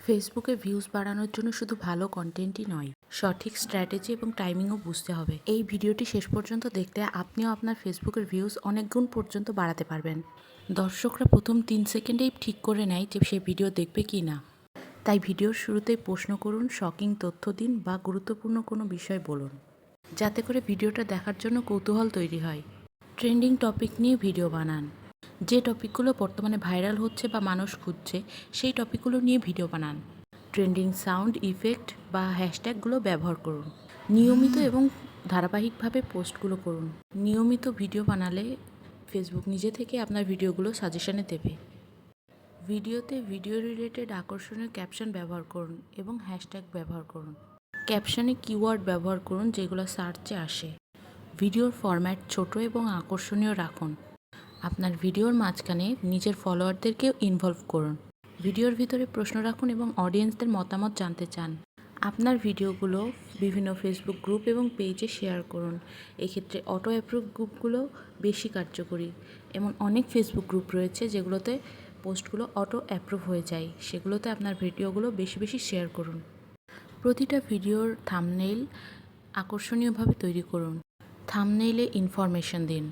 ফেসবুকে ভিউজ বাড়ানোর জন্য শুধু ভালো কন্টেন্টই নয়, সঠিক স্ট্র্যাটেজি এবং টাইমিংও বুঝতে হবে। এই ভিডিওটি শেষ পর্যন্ত দেখলে আপনিও আপনার ফেসবুকের ভিউজ অনেক গুণ পর্যন্ত বাড়াতে পারবেন। দর্শকরা প্রথম 3 সেকেন্ডেই ঠিক করে নেয় যে সে ভিডিও দেখবে কি না। তাই ভিডিওর শুরুতেই প্রশ্ন করুন, শকিং তথ্য দিন বা গুরুত্বপূর্ণ কোনো বিষয় বলুন, যাতে করে ভিডিওটা দেখার জন্য কৌতূহল তৈরি হয়। ট্রেন্ডিং টপিক নিয়ে ভিডিও বানান। যে টপিকগুলো বর্তমানে ভাইরাল হচ্ছে বা মানুষ খুঁজছে, সেই টপিকগুলো নিয়ে ভিডিও বানান। ট্রেন্ডিং সাউন্ড ইফেক্ট বা হ্যাশট্যাগুলো ব্যবহার করুন। নিয়মিত এবং ধারাবাহিকভাবে পোস্টগুলো করুন। নিয়মিত ভিডিও বানালে ফেসবুক নিজে থেকে আপনার ভিডিওগুলো সাজেশনে দেবে। ভিডিওতে ভিডিও রিলেটেড আকর্ষণীয় ক্যাপশন ব্যবহার করুন এবং হ্যাশট্যাগ ব্যবহার করুন। ক্যাপশনে কিওয়ার্ড ব্যবহার করুন যেগুলো সার্চে আসে। ভিডিওর ফরম্যাট ছোট এবং আকর্ষণীয় রাখুন। আপনার ভিডিওর মাঝখানে নিজের ফলোয়ারদেরকেও ইনভলভ করুন। ভিডিওর ভিতরে প্রশ্ন রাখুন এবং অডিয়েন্সদের মতামত জানতে চান। আপনার ভিডিওগুলো বিভিন্ন ফেসবুক গ্রুপ এবং পেজে শেয়ার করুন। এক্ষেত্রে অটো অ্যাপ্রুভ গ্রুপগুলো বেশি কার্যকরী। এমন অনেক ফেসবুক গ্রুপ রয়েছে যেগুলোতে পোস্টগুলো অটো অ্যাপ্রুভ হয়ে যায়, সেগুলোতে আপনার ভিডিওগুলো বেশি বেশি শেয়ার করুন। প্রতিটা ভিডিওর থাম্বনেইল আকর্ষণীয়ভাবে তৈরি করুন। থাম্বনেইলে ইনফরমেশন দিন।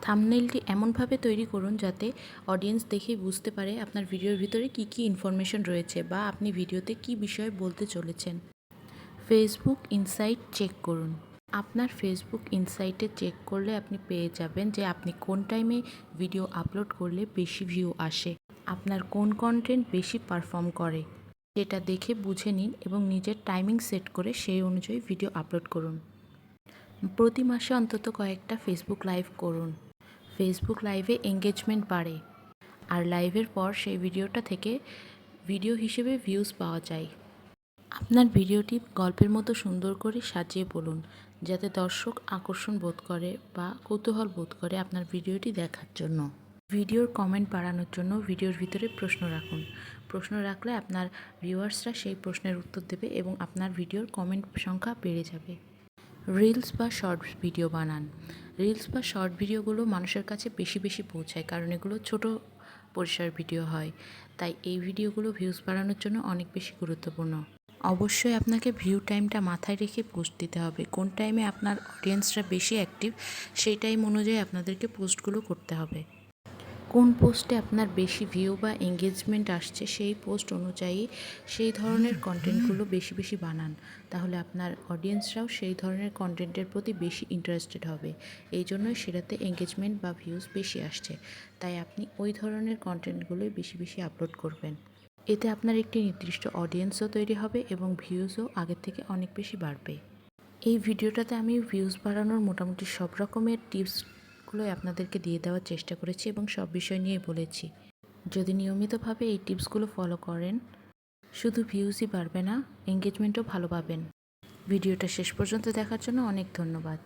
থাম্বনেইলটি এমনভাবে তৈরি করুন যাতে অডিয়েন্স দেখেই বুঝতে পারে আপনার ভিডিওর ভিতরে কী কী ইনফরমেশন রয়েছে বা আপনি ভিডিওতে কী বিষয়ে বলতে চলেছেন। ফেসবুক ইনসাইট চেক করুন। আপনার ফেসবুক ইনসাইটে চেক করলে আপনি পেয়ে যাবেন যে আপনি কোন টাইমে ভিডিও আপলোড করলে বেশি ভিউ আসে, আপনার কোন কন্টেন্ট বেশি পারফর্ম করে, সেটা দেখে বুঝে নিন এবং নিজের টাইমিং সেট করে সেই অনুযায়ী ভিডিও আপলোড করুন। প্রতি মাসে অন্তত কয়েকটা ফেসবুক লাইভ করুন। ফেসবুক লাইভে এঙ্গেজমেন্ট বাড়ে, আর লাইভের পর সেই ভিডিওটা থেকে ভিডিও হিসেবে ভিউজ পাওয়া যায়। আপনার ভিডিওটি গল্পের মতো সুন্দর করে সাজিয়ে বলুন, যাতে দর্শক আকর্ষণ বোধ করে বা কৌতূহল বোধ করে আপনার ভিডিওটি দেখার জন্য। ভিডিওর কমেন্ট বাড়ানোর জন্য ভিডিওর ভিতরে প্রশ্ন রাখুন। প্রশ্ন রাখলে আপনার ভিউয়ার্সরা সেই প্রশ্নের উত্তর দেবে এবং আপনার ভিডিওর কমেন্ট সংখ্যা বেড়ে যাবে। রিলস বা শর্টস ভিডিও বানান। রিলস বা শর্ট ভিডিওগুলো মানুষের কাছে বেশি বেশি পৌঁছায়, কারণ এগুলো ছোট পরিসর ভিডিও হয়। তাই এই ভিডিওগুলো ভিউজ বাড়ানোর জন্য অনেক বেশি গুরুত্বপূর্ণ। অবশ্যই আপনাকে ভিউ টাইমটা মাথায় রেখে পোস্ট দিতে হবে। কোন টাইমে আপনার অডিয়েন্সরা বেশি অ্যাক্টিভ, সেই টাইম অনুযায়ী আপনাদেরকে পোস্টগুলো করতে হবে। কোন পোস্টে আপনার বেশি ভিউ বা এঙ্গেজমেন্ট আসছে, সেই পোস্ট অনুযায়ী সেই ধরনের কন্টেন্টগুলো বেশি বেশি বানান। তাহলে আপনার অডিয়েন্সরাও সেই ধরনের কন্টেন্টের প্রতি বেশি ইন্টারেস্টেড হবে। এই জন্যই সেটাতে এঙ্গেজমেন্ট বা ভিউজ বেশি আসছে। তাই আপনি ওই ধরনের কন্টেন্টগুলোই বেশি বেশি আপলোড করবেন। এতে আপনার একটি নির্দিষ্ট অডিয়েন্সও তৈরি হবে এবং ভিউজও আগের থেকে অনেক বেশি বাড়বে। এই ভিডিওটাতে আমি ভিউজ বাড়ানোর মোটামুটি সব রকমের টিপসগুলোই আপনাদেরকে দিয়ে দেওয়ার চেষ্টা করেছি এবং সব বিষয় নিয়ে বলেছি। যদি নিয়মিতভাবে এই টিপসগুলো ফলো করেন, শুধু ভিউজই বাড়বে না, এঙ্গেজমেন্টও ভালো পাবেন। ভিডিওটা শেষ পর্যন্ত দেখার জন্য অনেক ধন্যবাদ।